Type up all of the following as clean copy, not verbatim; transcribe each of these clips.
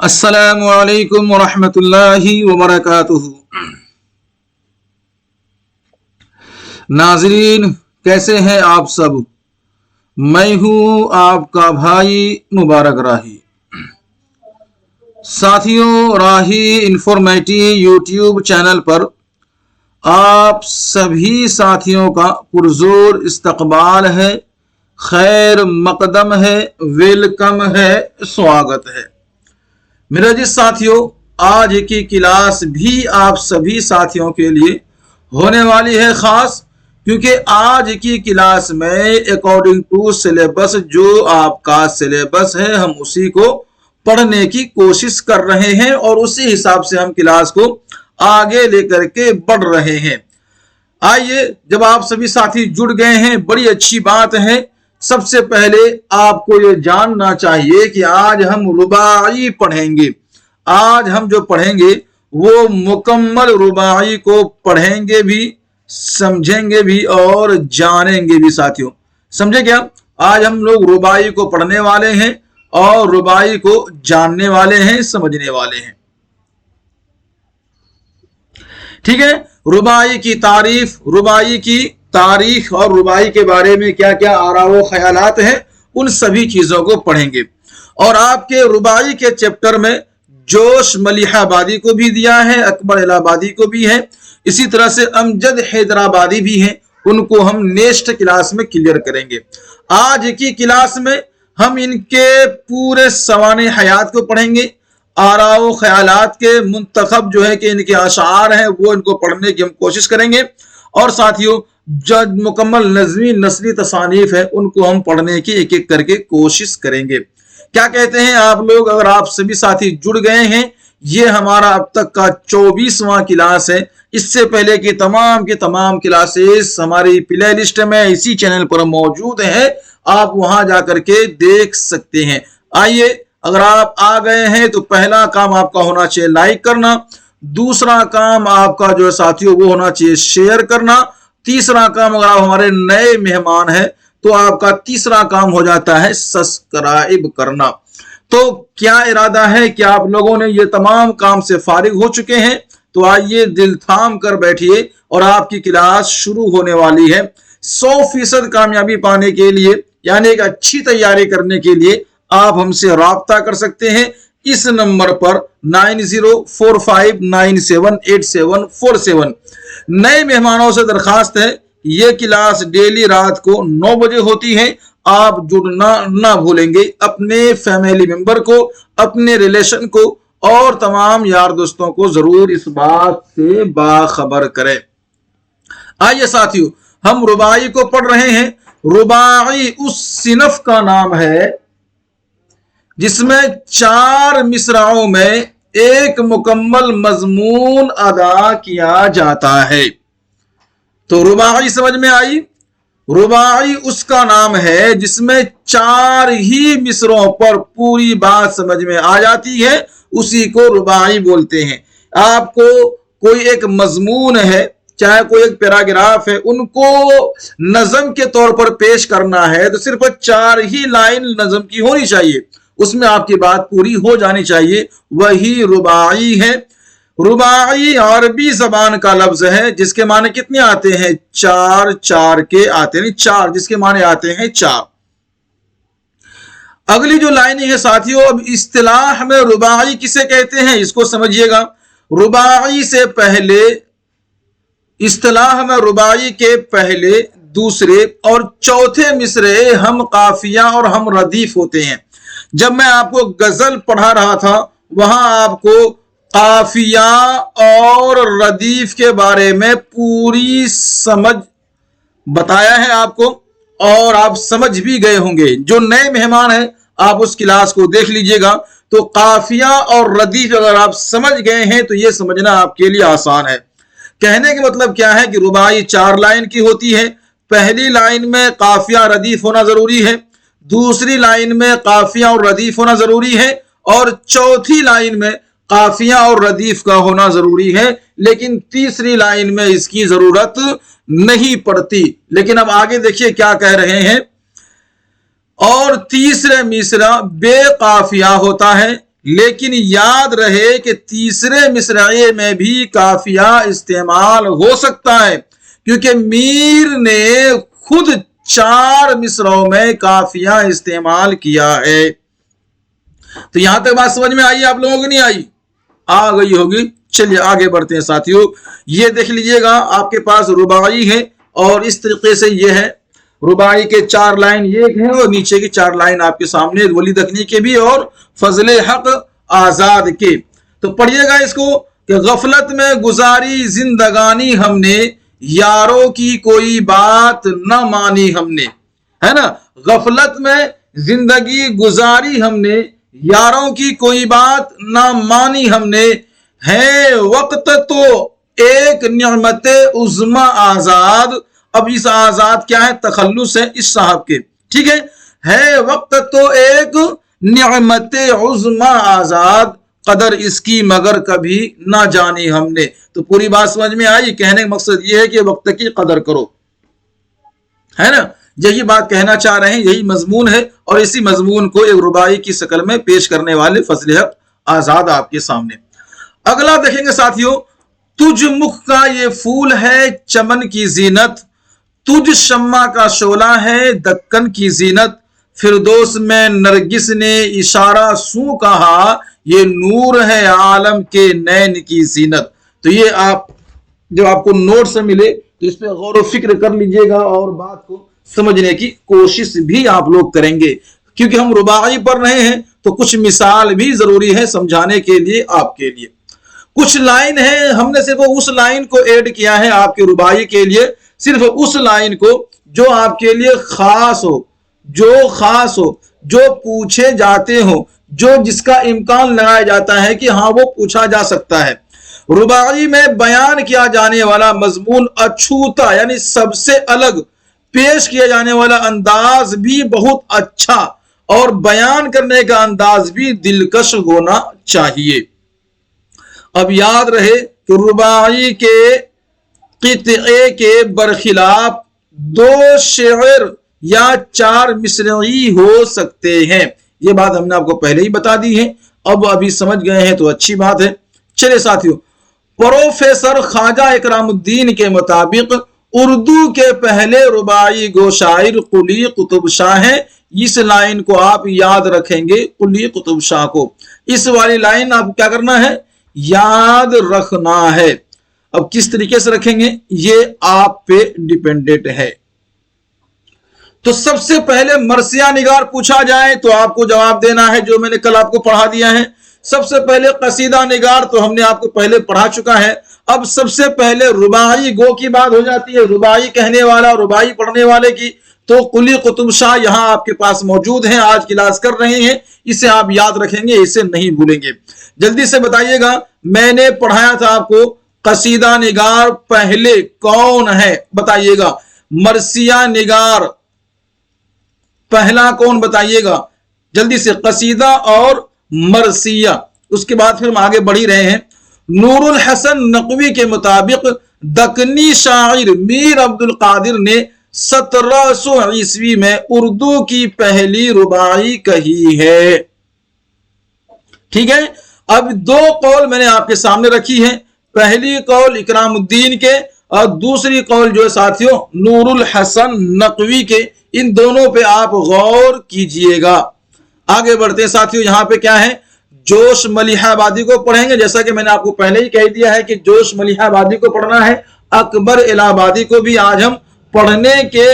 अस्सलामु अलैकुम वरहमतुल्लाहि वबरकातुहू। नाज़रीन, कैसे हैं आप सब? मैं हूँ आपका भाई मुबारक राही। साथियों, राही इंफॉर्मेटिव यूट्यूब चैनल पर आप सभी साथियों का पुरजोर इस्तकबाल है, खैर मकदम है, वेलकम है, स्वागत है। मेरे जिस साथियों, आज की क्लास भी आप सभी साथियों के लिए होने वाली है खास, क्योंकि आज की क्लास में अकॉर्डिंग टू सिलेबस जो आपका सिलेबस है हम उसी को पढ़ने की कोशिश कर रहे हैं और उसी हिसाब से हम क्लास को आगे लेकर के बढ़ रहे हैं। आइए, जब आप सभी साथी जुड़ गए हैं, बड़ी अच्छी बात है। सबसे पहले आपको ये जानना चाहिए कि आज हम रुबाई पढ़ेंगे। आज हम जो पढ़ेंगे वो मुकम्मल रुबाई को पढ़ेंगे भी, समझेंगे भी और जानेंगे भी। साथियों, समझे क्या? आज हम लोग रुबाई को पढ़ने वाले हैं और रुबाई को जानने वाले हैं, समझने वाले हैं। ठीक है। रुबाई की तारीफ, रुबाई की तारीख और रुबाई के बारे में क्या क्या आराओ ख्यालात हैं, उन सभी चीजों को पढ़ेंगे। और आपके रुबाई के चैप्टर में जोश मलिहाबादी को भी दिया है, अकबर इलाहाबादी को भी है, इसी तरह से अमजद हैदराबादी भी हैं। उनको हम नेक्स्ट क्लास में क्लियर करेंगे। आज की क्लास में हम इनके पूरे सवाने हयात को पढ़ेंगे। आराओ ख्यालात के मुंतखब जो है कि इनके अशार हैं वो इनको पढ़ने की हम कोशिश करेंगे। और साथियों, जो मुकम्मल नज़मी नस्ली तसानीफ है उनको हम पढ़ने की एक एक करके कोशिश करेंगे। क्या कहते हैं आप लोग? अगर आप सभी साथी जुड़ गए हैं, ये हमारा अब तक का 24वां क्लास है। इससे पहले की तमाम क्लासेस हमारी प्ले लिस्ट में इसी चैनल पर मौजूद है, आप वहां जाकर के देख सकते हैं। आइए, अगर आप आ गए हैं तो पहला काम आपका होना चाहिए लाइक करना, दूसरा काम आपका जो है साथियों वो होना चाहिए शेयर करना, तीसरा काम अगर आप हमारे नए मेहमान हैं तो आपका तीसरा काम हो जाता है सब्सक्राइब करना। तो क्या इरादा है कि आप लोगों ने ये तमाम काम से फारिग हो चुके हैं? तो आइए दिल थाम कर बैठिए और आपकी क्लास शुरू होने वाली है। 100% कामयाबी पाने के लिए, यानी एक अच्छी तैयारी करने के लिए आप हमसे राब्ता कर सकते हैं इस नंबर पर 9045978747। नए मेहमानों से दरखास्त है, ये क्लास डेली रात को 9 बजे होती है। आप जुड़ना ना भूलेंगे, अपने फैमिली मेंबर को, अपने रिलेशन को और तमाम यार दोस्तों को जरूर इस बात से बाखबर करें। आइए साथियों, हम रुबाई को पढ़ रहे हैं। रुबाई उस सिनफ का नाम है जिसमें 4 मिसराओं में एक मुकम्मल मजमून अदा किया जाता है। तो रुबाई समझ में आई? रुबाई उसका नाम है जिसमें 4 ही मिसरों पर पूरी बात समझ में आ जाती है, उसी को रुबाई बोलते हैं। आपको कोई एक मजमून है, चाहे कोई एक पैराग्राफ है, उनको नज़म के तौर पर पेश करना है तो सिर्फ 4 ही लाइन नज़म की होनी चाहिए, उसमें आपकी बात पूरी हो जानी चाहिए, वही रुबाई है। रुबाई अरबी जबान का लफ्ज है जिसके माने कितने आते हैं? 4 के आते हैं, 4 जिसके माने आते हैं 4। अगली जो लाइनिंग है साथियों, अब इस्तिलाह में रुबाई किसे कहते हैं इसको समझिएगा। रुबाई से पहले, इस्तिलाह में रुबाई के पहले, दूसरे और चौथे मिसरे हम काफिया और हम रदीफ होते हैं। जब मैं आपको गजल पढ़ा रहा था वहां आपको काफिया और रदीफ के बारे में पूरी समझ बताया है आपको और आप समझ भी गए होंगे। जो नए मेहमान हैं आप उस क्लास को देख लीजिएगा। तो काफिया और रदीफ अगर आप समझ गए हैं तो यह समझना आपके लिए आसान है। कहने का मतलब क्या है कि रुबाई 4 लाइन की होती है। पहली लाइन में काफिया रदीफ होना जरूरी है, दूसरी लाइन में काफिया और रदीफ होना जरूरी है और चौथी लाइन में काफिया और रदीफ का होना जरूरी है, लेकिन तीसरी लाइन में इसकी जरूरत नहीं पड़ती। लेकिन अब आगे देखिए क्या कह रहे हैं। और तीसरे मिसरा बेकाफिया होता है, لیکن یاد رہے کہ تیسرے مصرعے میں بھی کافیہ استعمال ہو سکتا ہے، کیونکہ میر نے خود 4 مصرعوں میں کافیہ استعمال کیا ہے۔ تو یہاں تک بات سمجھ میں آئی آپ لوگوں کو نہیں آئی؟ آ گئی ہوگی۔ چلیے آگے بڑھتے ہیں ساتھیوں۔ یہ دیکھ لیجئے گا آپ کے پاس رباعی ہے، اور اس طریقے سے یہ ہے رباعی کے 4 لائن یہ ہیں، اور نیچے کی 4 لائن آپ کے سامنے ولی دکنی کے بھی اور فضل حق آزاد کے۔ تو پڑھیے گا اس کو کہ غفلت میں گزاری زندگانی ہم نے، یاروں کی کوئی بات نہ مانی ہم نے، ہے نا۔ غفلت میں زندگی گزاری ہم نے، یاروں کی کوئی بات نہ مانی ہم نے، ہے وقت تو ایک نعمت عظمی آزاد۔ اب اس آزاد کیا ہے؟ تخلص ہے اس صاحب کے، ٹھیک ہے وقت تو ایک نعمت عظمی آزاد، قدر اس کی مگر کبھی نہ جانی ہم نے۔ تو پوری بات سمجھ میں آئی؟ کہنے کا مقصد یہ ہے کہ وقت کی قدر کرو، ہے نا۔ یہی بات کہنا چاہ رہے ہیں، یہی مضمون ہے، اور اسی مضمون کو ایک رباعی کی شکل میں پیش کرنے والے فضل حق آزاد آپ کے سامنے۔ اگلا دیکھیں گے ساتھیوں، تجھ مکھ کا یہ پھول ہے چمن کی زینت، تجھ شمع کا شعلہ ہے دکن کی زینت، فردوس میں نرگس نے اشارہ سو کہا، یہ نور ہے عالم کے نین کی زینت۔ تو یہ آپ جب آپ کو نوٹ سے ملے تو اس پہ غور و فکر کر لیجئے گا، اور بات کو سمجھنے کی کوشش بھی آپ لوگ کریں گے، کیونکہ ہم رباعی پڑھ رہے ہیں تو کچھ مثال بھی ضروری ہے سمجھانے کے لیے آپ کے لیے۔ کچھ لائن ہے، ہم نے صرف اس لائن کو ایڈ کیا ہے آپ کے رباعی کے لیے، صرف اس لائن کو جو آپ کے لیے خاص ہو، جو پوچھے جاتے ہوں، جو جس کا امکان لگایا جاتا ہے کہ ہاں وہ پوچھا جا سکتا ہے۔ رباعی میں بیان کیا جانے والا مضمون اچھوتا یعنی سب سے الگ، پیش کیا جانے والا انداز بھی بہت اچھا، اور بیان کرنے کا انداز بھی دلکش ہونا چاہیے۔ اب یاد رہے کہ رباعی کے قطعے کے برخلاف 2 شعر یا 4 مصرعی ہو سکتے ہیں، یہ بات ہم نے آپ کو پہلے ہی بتا دی ہے، اب ابھی سمجھ گئے ہیں تو اچھی بات ہے۔ چلے ساتھیوں، پروفیسر خواجہ اکرام الدین کے مطابق اردو کے پہلے رباعی گو شاعر قلی قطب شاہ ہیں۔ اس لائن کو آپ یاد رکھیں گے، قلی قطب شاہ کو، اس والی لائن آپ کیا کرنا ہے؟ یاد رکھنا ہے۔ اب کس طریقے سے رکھیں گے یہ آپ پہ ڈیپینڈنٹ ہے۔ تو سب سے پہلے مرثیہ نگار پوچھا جائے تو آپ کو جواب دینا ہے جو میں نے کل آپ کو پڑھا دیا ہے۔ سب سے پہلے قصیدہ نگار تو ہم نے آپ کو پہلے پڑھا چکا ہے۔ اب سب سے پہلے رباعی گو کی بات ہو جاتی ہے، رباعی کہنے والا، رباعی پڑھنے والے کی، تو قلی قطب شاہ یہاں آپ کے پاس موجود ہیں، آج کلاس کر رہے ہیں، اسے آپ یاد رکھیں گے، اسے نہیں بھولیں گے۔ جلدی سے بتائیے گا، میں نے پڑھایا تھا آپ کو قصیدہ نگار پہلے کون ہے؟ بتائیے گا۔ مرثیہ نگار پہلا کون؟ بتائیے گا جلدی سے۔ قصیدہ اور مرثیہ، اس کے بعد پھر ہم آگے بڑھ ہی رہے ہیں۔ نور الحسن نقوی کے مطابق دکنی شاعر میر عبد القادر نے 1700 عیسوی میں اردو کی پہلی رباعی کہی ہے، ٹھیک ہے۔ اب 2 قول میں نے آپ کے سامنے رکھی ہیں، پہلی قول اکرام الدین کے اور دوسری قول جو ہے ساتھیوں نور الحسن نقوی کے، ان دونوں پہ آپ غور کیجئے گا۔ آگے بڑھتے ہیں ساتھیوں، یہاں پہ کیا ہے؟ جوش ملیح آبادی کو پڑھیں گے، جیسا کہ میں نے آپ کو پہلے ہی کہہ دیا ہے کہ جوش ملیح آبادی کو پڑھنا ہے، اکبر الہ آبادی کو بھی آج ہم پڑھنے کے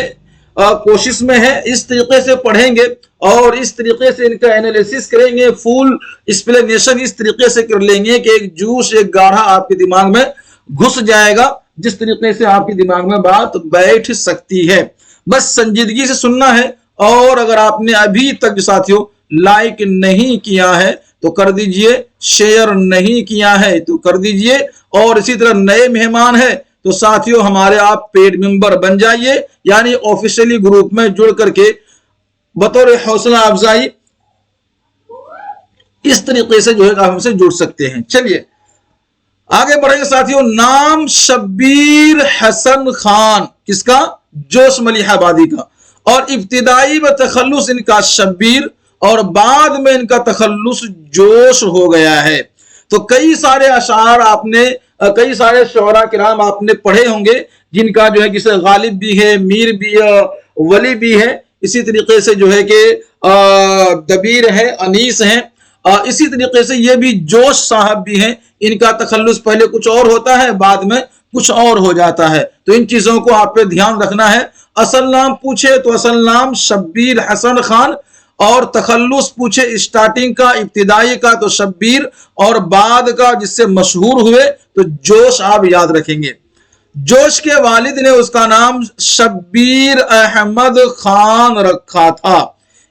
کوشش میں ہے۔ اس طریقے سے پڑھیں گے اور اس طریقے سے ان کا انالیسس کریں گے، فل ایکسپلینیشن اس طریقے سے کر لیں گے کہ ایک جوش، ایک گاڑھا آپ کے دماغ میں گھس جائے گا، جس طریقے سے آپ کے دماغ میں بات بیٹھ سکتی ہے۔ بس سنجیدگی سے سننا ہے، اور اگر آپ نے ابھی تک ساتھیوں لائک نہیں کیا ہے تو کر دیجئے، شیئر نہیں کیا ہے تو کر دیجئے، اور اسی طرح نئے مہمان ہیں تو ساتھیوں ہمارے آپ پیڈ ممبر بن جائیے، یعنی آفیشیلی گروپ میں جڑ کر کے بطور حوصلہ افزائی اس طریقے سے جو ہے ہم سے جڑ سکتے ہیں۔ چلیے آگے بڑھیں گے ساتھیوں۔ نام شبیر حسن خان، کس کا؟ جوش ملیح آبادی کا، اور ابتدائی و تخلص ان کا شبیر، اور بعد میں ان کا تخلص جوش ہو گیا ہے۔ تو کئی سارے اشعار آپ نے، کئی سارے شعراء کرام آپ نے پڑھے ہوں گے جن کا جو ہے جسے غالب بھی ہے، میر بھی ہے، ولی بھی ہے، اسی طریقے سے جو ہے کہ دبیر ہے، انیس ہیں، اسی طریقے سے یہ بھی جوش صاحب بھی ہیں۔ ان کا تخلص پہلے کچھ اور ہوتا ہے، بعد میں کچھ اور ہو جاتا ہے، تو ان چیزوں کو آپ پہ دھیان رکھنا ہے۔ اصل نام پوچھے تو اصل نام شبیر حسن خان، اور تخلص پوچھے اسٹارٹنگ کا، ابتدائی کا تو شبیر، اور بعد کا جس سے مشہور ہوئے تو جوش آپ یاد رکھیں گے۔ جوش کے والد نے اس کا نام شبیر احمد خان رکھا تھا۔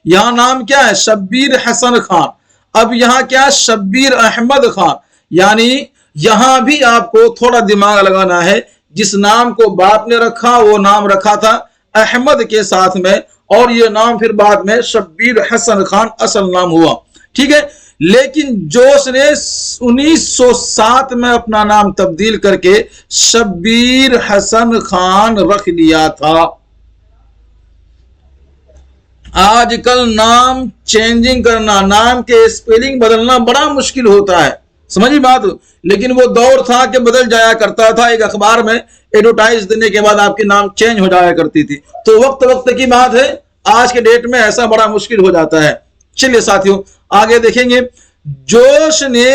یہاں نام کیا ہے؟ شبیر حسن خان۔ اب یہاں کیا؟ شبیر احمد خان۔ یعنی یہاں بھی آپ کو تھوڑا دماغ لگانا ہے، جس نام کو باپ نے رکھا وہ نام رکھا تھا احمد کے ساتھ میں، اور یہ نام پھر بعد میں شبیر حسن خان اصل نام ہوا، ٹھیک ہے۔ لیکن جوش نے 1907 میں اپنا نام تبدیل کر کے شبیر حسن خان رکھ لیا تھا۔ آج کل نام چینجنگ کرنا، نام کے اسپیلنگ بدلنا بڑا مشکل ہوتا ہے، سمجھی بات؟ لیکن وہ دور تھا کہ بدل جایا کرتا تھا، ایک اخبار میں ایڈورٹائز دینے کے بعد آپ کے نام چینج ہو جایا کرتی تھی، تو وقت کی بات ہے۔ آج کے ڈیٹ میں ایسا بڑا مشکل ہو جاتا ہے۔ چلیے ساتھیوں آگے دیکھیں گے۔ جوش نے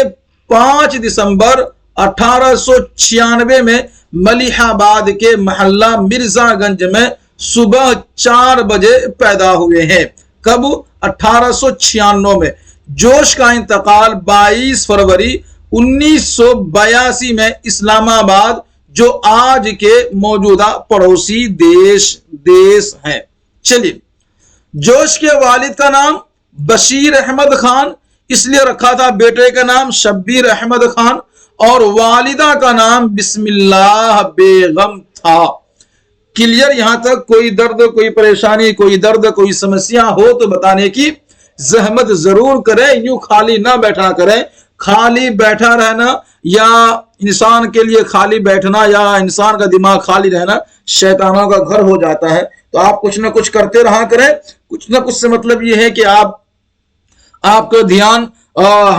5 دسمبر 1896 میں ملیح آباد کے محلہ مرزا گنج میں صبح 4 بجے پیدا ہوئے ہیں۔ کب؟ 1896 میں۔ جوش کا انتقال 22 فروری 1982 میں اسلام آباد، جو آج کے موجودہ پڑوسی دیش ہیں۔ چلیے، جوش کے والد کا نام بشیر احمد خان اس لیے رکھا تھا، بیٹے کا نام شبیر احمد خان، اور والدہ کا نام بسم اللہ بیگم تھا۔ کلیئر یہاں تک؟ کوئی درد، کوئی پریشانی، کوئی درد، کوئی سمسیا ہو تو بتانے کی زحمت ضرور کریں، یوں خالی نہ بیٹھا کریں۔ خالی بیٹھا رہنا یا انسان کے لیے خالی بیٹھنا یا انسان کا دماغ خالی رہنا شیطانوں کا گھر ہو جاتا ہے۔ تو آپ کچھ نہ کچھ کرتے رہا کریں۔ کچھ نہ کچھ سے مطلب یہ ہے کہ آپ کا دھیان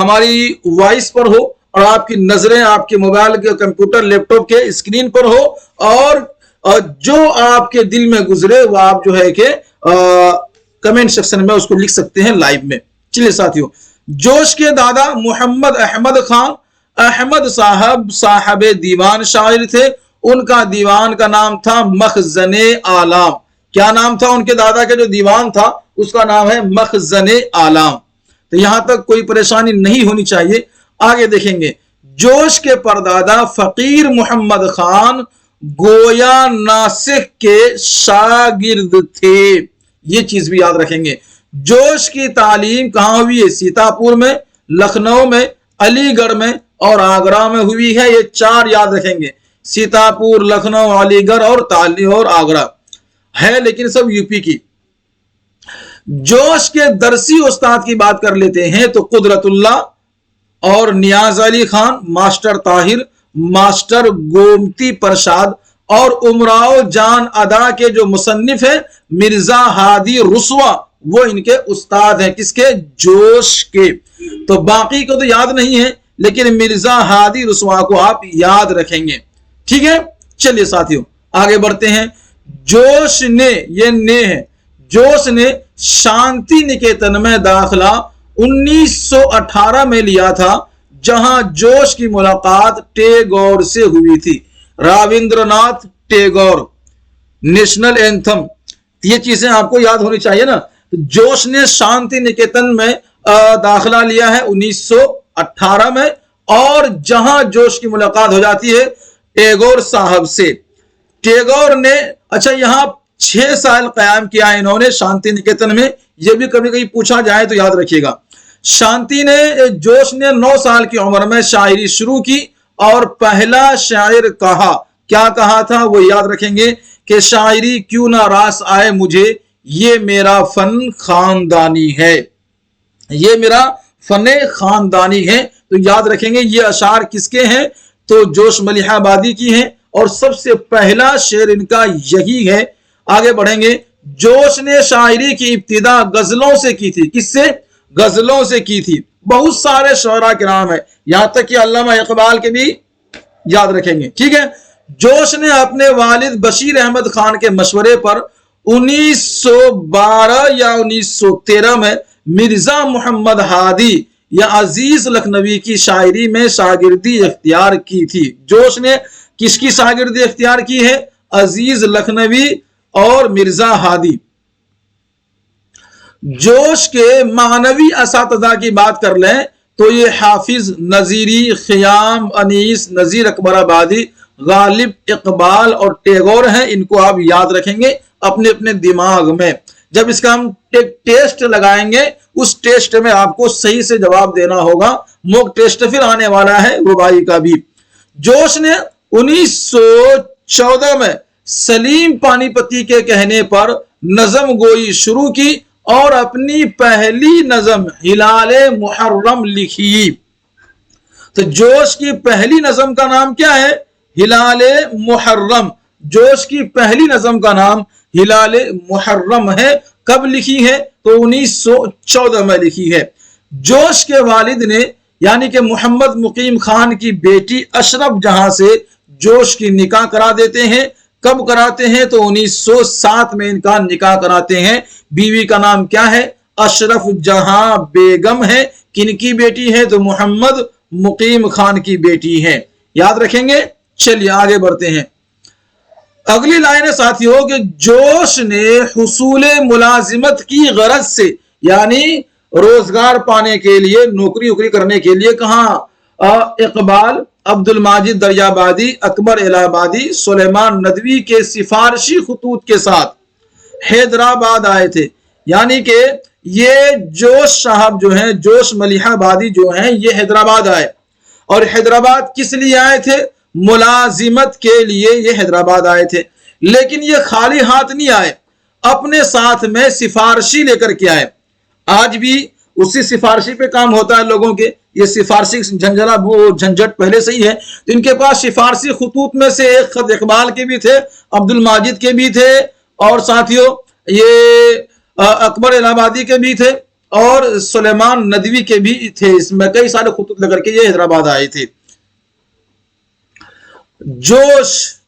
ہماری وائس پر ہو، اور آپ کی نظریں آپ کے موبائل کے، کمپیوٹر، لیپ ٹاپ کے اسکرین پر ہو، اور جو آپ کے دل میں گزرے وہ آپ جو ہے کہ کمنٹ سیکشن میں اس کو لکھ سکتے ہیں لائیو میں۔ چلیے ساتھیوں، جوش کے دادا محمد احمد خان احمد صاحب دیوان شاعر تھے۔ ان کا دیوان کا نام تھا مخزن آلام۔ کیا نام تھا ان کے دادا کا جو دیوان تھا؟ اس کا نام ہے مخزن آلام۔ تو یہاں تک کوئی پریشانی نہیں ہونی چاہیے۔ آگے دیکھیں گے، جوش کے پردادا فقیر محمد خان گویا ناسک کے شاگرد تھے۔ یہ چیز بھی یاد رکھیں گے۔ جوش کی تعلیم کہاں ہوئی ہے؟ سیتاپور میں، لکھنؤ میں، علی گڑھ میں اور آگرہ میں ہوئی ہے۔ یہ 4 یاد رکھیں گے، سیتاپور، لکھنؤ، علی گڑھ اور آگرہ ہے، لیکن سب یو پی کی۔ جوش کے درسی استاد کی بات کر لیتے ہیں تو قدرت اللہ اور نیاز علی خان، ماسٹر طاہر، ماسٹر گومتی پرساد، اور امراؤ جان ادا کے جو مصنف ہیں مرزا ہادی رسوا، وہ ان کے استاد ہیں۔ کس کے؟ جوش کے۔ تو باقی کو تو یاد نہیں ہے، لیکن مرزا ہادی رسوا کو آپ یاد رکھیں گے، ٹھیک ہے۔ چلیے ساتھیوں آگے بڑھتے ہیں۔ جوش نے، یہ نے ہے، جوش نے شانتی نکیتن میں داخلہ 1918 میں لیا تھا، جہاں جوش کی ملاقات ٹیگور سے ہوئی تھی۔ راوندر ناتھ ٹیگور، نیشنل اینتھم، یہ چیزیں آپ کو یاد ہونی چاہیے نا۔ جوش نے شانتی نکیتن میں داخلہ لیا ہے 1918 میں، اور جہاں جوش کی ملاقات ہو جاتی ہے ٹیگور صاحب سے۔ ٹیگور نے اچھا یہاں 6 سال قیام کیا انہوں نے شانتی نکیتن میں، یہ بھی کبھی کبھی پوچھا جائے تو یاد رکھیے گا۔ جوش نے 9 سال کی عمر میں شاعری شروع کی، اور پہلا شاعر کہا، کیا کہا تھا وہ یاد رکھیں گے کہ شاعری کیوں نہ راس آئے مجھے، یہ میرا فن خاندانی ہے، یہ میرا فن خاندانی ہے۔ تو یاد رکھیں گے یہ اشعار کس کے ہیں؟ تو جوش ملیح آبادی کی ہیں، اور سب سے پہلا شعر ان کا یہی ہے۔ آگے بڑھیں گے۔ جوش نے شاعری کی ابتدا غزلوں سے کی تھی۔ کس سے؟ गजलों से की थी। बहुत सारे शोरा के नाम है, यहां तक कि अल्लामा इकबाल के भी याद रखेंगे। ठीक है, जोश ने अपने वालिद बशीर अहमद खान के मशवरे पर 1912 या 1913 में मिर्जा मोहम्मद हादी या अजीज लखनवी की शायरी में शागिर्दी इख्तियार की थी। जोश ने किसकी शागिर्दी इख्तियार की है? अजीज लखनवी और मिर्जा हादी। जोश के मानवी असातिज़ा की बात कर लें तो ये हाफिज नजीरी, खियाम, अनीस, नजीर अकबर आबादी, गालिब, इकबाल और टैगोर हैं। इनको आप याद रखेंगे अपने अपने दिमाग में। जब इसका हम टेस्ट लगाएंगे, उस टेस्ट में आपको सही से जवाब देना होगा। मॉक टेस्ट फिर आने वाला है रुबाई का भी। जोश ने 1914 में सलीम पानीपती के कहने पर नज़म गोई शुरू की और अपनी पहली नज़म हिलाले मुहर्रम लिखी। तो जोश की पहली नज़म का नाम क्या है? हिलाले मुहर्रम। जोश की पहली नज़म का नाम हिलाले मुहर्रम है। कब लिखी है? तो 1914 में लिखी है। जोश के वालिद ने यानी कि मोहम्मद मुकीम खान की बेटी अशरफ जहां से जोश की निकाह करा देते हैं। कब कराते हैं? तो 1907 में इनका निकाह कराते हैं। बीवी का नाम क्या है? अशरफ जहां बेगम है। किनकी बेटी है? तो मोहम्मद मुकीम खान की बेटी है। याद रखेंगे। चलिए आगे बढ़ते हैं। अगली लाइन है साथियों कि जोश ने हुसूले मुलाजिमत की गरज से यानी रोजगार पाने के लिए, नौकरी वोकरी करने के लिए कहा इकबाल, अब्दुल माजिद दरियाबादी, अकबर इलाहाबादी, सुलेमान नदवी के सिफारशी खतूत के साथ हैदराबाद आए थे। यानी कि ये जोश साहब जो हैं, जोश मलिहाबादी जो हैं, ये हैदराबाद आए। और हैदराबाद किस लिए आए थे? मुलाजिमत के लिए ये हैदराबाद आए थे। लेकिन ये खाली हाथ नहीं आए, अपने साथ में सिफारशी लेकर के आए। आज भी उसी सिफारशी पे काम होता है लोगों के। ये सिफारशी झंझला वो झंझट पहले से ही है। तो इनके पास सिफारशी खतूत में से एक खत इकबाल के भी थे, अब्दुल माजिद के भी थे और साथियों ये अकबर इलाहाबादी के भी े और सुलेमान नदवी के भी थे। इसमें कई सारे खतूत लेकर के ये हैदराबाद आए थे। जोश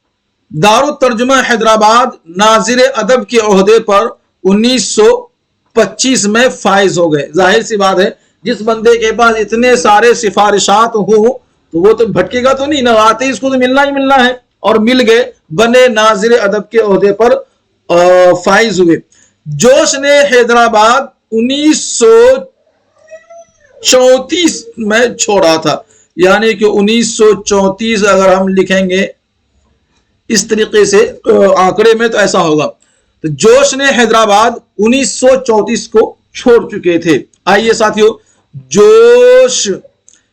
दारुत तर्जुमा हैदराबाद नाजिर अदब के ओहदे पर 1925 में फाइज हो गए। जाहिर सी बात है, जिस बंदे के पास इतने सारे सिफारिशात हो तो वो तो भटकेगा तो नहीं ना, आते ही इसको तो मिलना ही मिलना है। और मिल गए, बने नाजिर अदब के ओहदे पर फाइज हुए। जोश ने हैदराबाद 1934 में छोड़ा था। यानी कि 1934 अगर हम लिखेंगे इस तरीके से आंकड़े में तो ऐसा होगा। तो जोश ने हैदराबाद 1934 को छोड़ चुके थे। आइए साथियों, जोश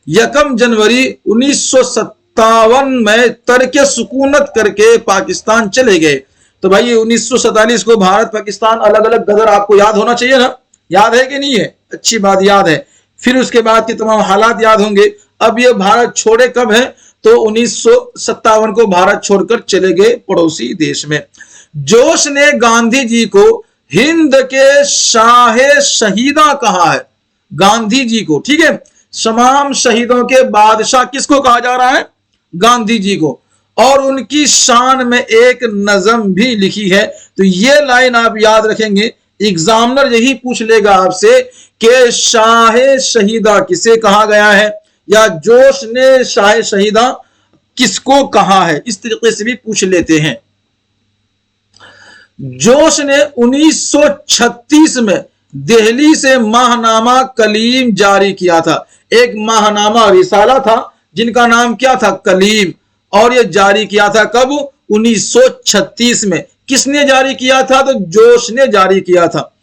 1 जनवरी 1957 में तर्क सुकूनत करके पाकिस्तान चले गए। तो भाई 1947 को भारत पाकिस्तान अलग अलग गदर आपको याद होना चाहिए ना, याद है कि नहीं है? अच्छी बात, याद है। फिर उसके बाद के तमाम हालात याद होंगे। अब ये भारत छोड़े कब है? तो 1957 को भारत छोड़कर चले गए पड़ोसी देश में। जोश ने गांधी जी को हिंद के शाह शहीदा कहा है। गांधी जी को, ठीक है, तमाम शहीदों के बादशाह किसको कहा जा रहा है? गांधी जी को। और उनकी शान में एक नज़म भी लिखी है। तो ये लाइन आप याद रखेंगे, एग्जामिनर यही पूछ लेगा आपसे कि शाह शहीदा किसे कहा गया है या जोश ने शाह शहीदा किसको कहा है, इस तरीके से भी पूछ लेते हैं। जोश ने 1936 में दिल्ली से माहनामा कलीम जारी किया था। एक माहनामा रिसाला था जिनका नाम क्या था? कलीम। और यह जारी किया था कब? 1936 में। किसने जारी किया था? तो जोश ने जारी किया था।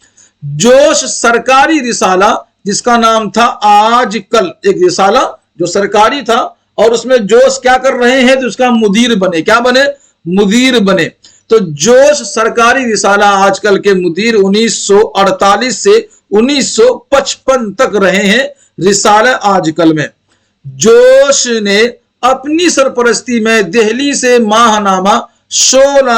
जोश सरकारी रिसाला जिसका नाम था आज कल, एक रिसाला जो सरकारी था और उसमें जोश क्या कर रहे हैं? तो उसका मुदीर बने। क्या बने? मुदीर बने। तो जोश सरकारी रिसाला आजकल के मुदीर 1948 से 1955 तक रहे हैं रिसाला आजकल में। जोश ने अपनी सरपरस्ती में दिल्ली से माहनामा शोला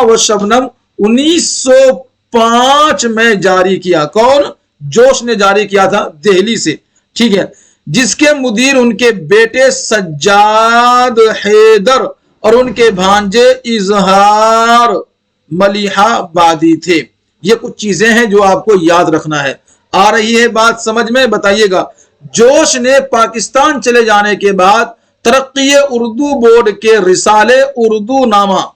व शबनम 1905 में जारी किया। कौन? जोश ने जारी किया था दिल्ली से, ठीक है, जिसके मुदीर उनके बेटे सज्जाद हैदर और उनके भांजे इजहार मलिहाबादी थे। ये कुछ चीजें हैं जो आपको याद रखना है। आ रही है बात समझ में? बताइएगा। जोश ने पाकिस्तान चले जाने के बाद तरक्की उर्दू बोर्ड के रिसाले उर्दू नामा,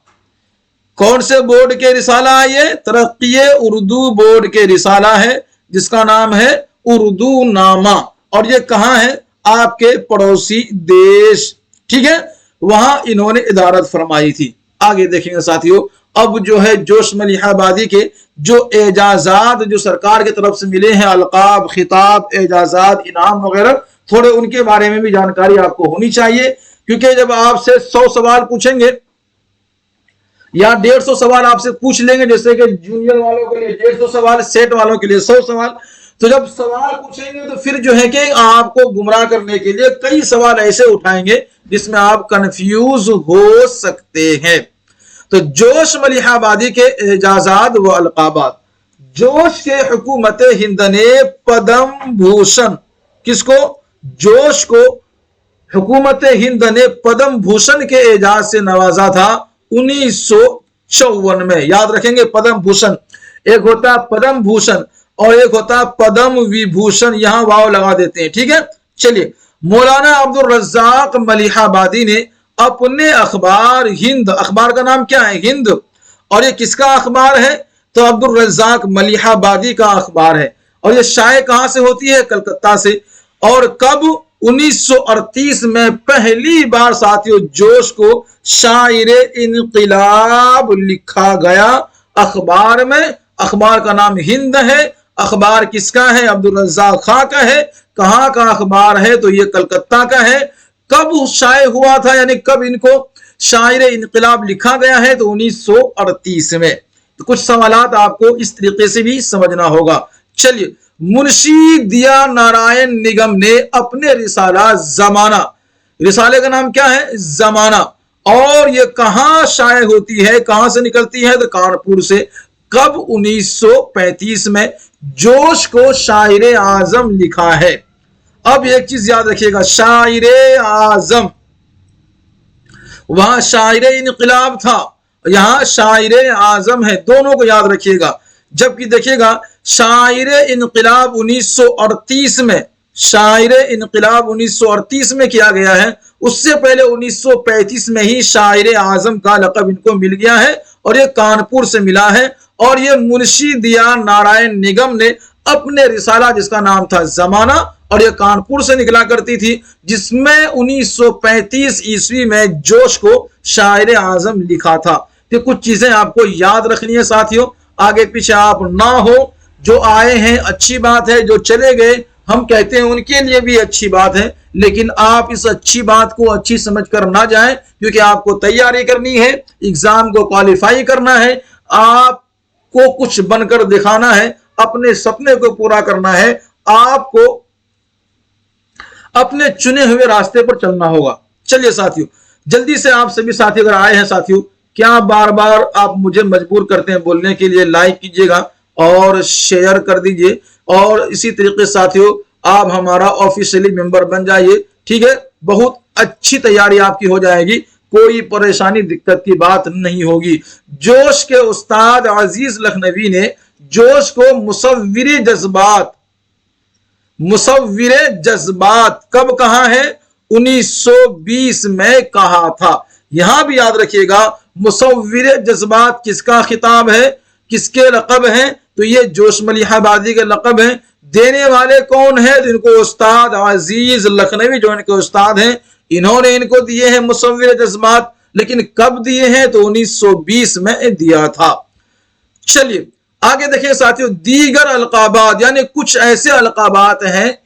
कौन से बोर्ड के रिसाला है ये? तरक्की उर्दू बोर्ड के रिसाला है जिसका नाम है उर्दू नामा, और ये कहां है? आपके पड़ोसी देश, ठीक है, वहां इन्होंने इदारत फरमाई थी। आगे देखेंगे साथियों। अब जो है जोश मलिहाबादी के जो एजाजात जो सरकार की तरफ से मिले हैं, अलकाब, खिताब, एजाजात, इनाम वगैरह, थोड़े उनके बारे में भी जानकारी आपको होनी चाहिए, क्योंकि जब आपसे 100 सवाल पूछेंगे या 150 सवाल आपसे पूछ लेंगे, जैसे कि जूनियर वालों के लिए 150 सवाल, सेट वालों के लिए 100 सवाल, तो जब सवाल पूछेंगे तो फिर जो है कि आपको गुमराह करने के लिए कई सवाल ऐसे उठाएंगे जिसमें आप कंफ्यूज हो सकते हैं। तो जोश मलिहाबादी के एजाजात व अलकाबात, जोश के हुकूमत हिंद ने पद्म भूषण, किसको? जोश को हुकूमत हिंद ने पद्म भूषण के एजाज से नवाजा था 1954 में। याद रखेंगे, पद्म भूषण, एक होता पद्म भूषण और एक होता पद्म विभूषण, यहां वाव लगा देते हैं, ठीक है। चलिए, मौलाना अब्दुल रज्जाक मलिहाबादी ने अपने अखबार हिंद, अखबार का नाम क्या है? हिंद, और ये किसका अखबार है? तो अब्दुल रज्जाक मलिहाबादी का अखबार है, और ये शाये कहां से होती है? कलकत्ता से। और कब? 1938 में पहली बार साथियों जोश को शायरे इनकलाब लिखा गया अखबार में। अखबार का नाम हिंद है। अखबार किसका है? अब्दुल रज्जाक खां का है। कहां का अखबार है? तो ये कलकत्ता का है। कब शाये हुआ था, यानी कब इनको शायरे इनकलाब लिखा गया है? तो 1938 में। तो कुछ सवालात आपको इस तरीके से भी समझना होगा। चलिए, मुंशी दिया नारायण निगम ने अपने रिसाला जमाना, रिसाले का नाम क्या है? जमाना, और ये कहां शाये होती है, कहां से निकलती है? तो कानपुर से। कब? 1935 में जोश को शायरे आजम लिखा है। अब एक चीज याद रखिएगा, शायरे आजम, वहां शायरे इनकलाब था, यहां शायरे आजम है, दोनों को याद रखिएगा। जबकि देखिएगा, शायरे इनकलाब 1938 में, शायरे इनकलाब 1938 में किया गया है। उससे पहले 1935 में ही शायरे आजम का लक़ब इनको मिल गया है, और ये कानपुर से मिला है। और ये मुंशी दिया नारायण निगम ने अपने रिसाला, जिसका नाम था जमाना, और ये कानपुर से निकला करती थी, जिसमें 1935 ईस्वी में जोश को शायरे आजम लिखा था। तो कुछ चीजें आपको याद रखनी है साथियों, आगे पीछे आप ना हो। जो आए हैं अच्छी बात है, जो चले गए हम कहते हैं उनके लिए भी अच्छी बात है, लेकिन आप इस अच्छी बात को अच्छी समझकर ना जाएं, क्योंकि आपको तैयारी करनी है, एग्जाम को क्वालिफाई करना है, आपको कुछ बनकर दिखाना है, अपने सपने को पूरा करना है, आपको अपने चुने हुए रास्ते पर चलना होगा। चलिए साथियों, जल्दी से आप सभी साथी अगर आए हैं साथियों, क्या बार बार आप मुझे मजबूर करते हैं बोलने के लिए? लाइक कीजिएगा और शेयर कर दीजिए, और इसी तरीके से साथियों आप हमारा ऑफिशियली मेंबर बन जाइए, ठीक है। बहुत अच्छी तैयारी आपकी हो जाएगी, कोई परेशानी दिक्कत की बात नहीं होगी। जोश के उस्ताद अजीज लखनवी ने जोश को मुसव्विरे जज्बात, मुसव्विरे जज्बात कब कहा है? 1920 में कहा था। यहां भी याद रखिएगा, मुसव्विरे जज्बात किसका खिताब है, किसके लक़ब है? तो ये जोश मलिहाबादी के लक़ब है। देने वाले कौन है? तो इनको उस्ताद अजीज लखनवी जो इनके उस्ताद हैं, इन्होंने इनको दिए हैं मुसव्विरे जज्बात। लेकिन कब दिए हैं? तो 1920 में दिया था। चलिए आगे देखिए साथियों, दीगर अलकाबात, यानी कुछ ऐसे अलकाबात हैं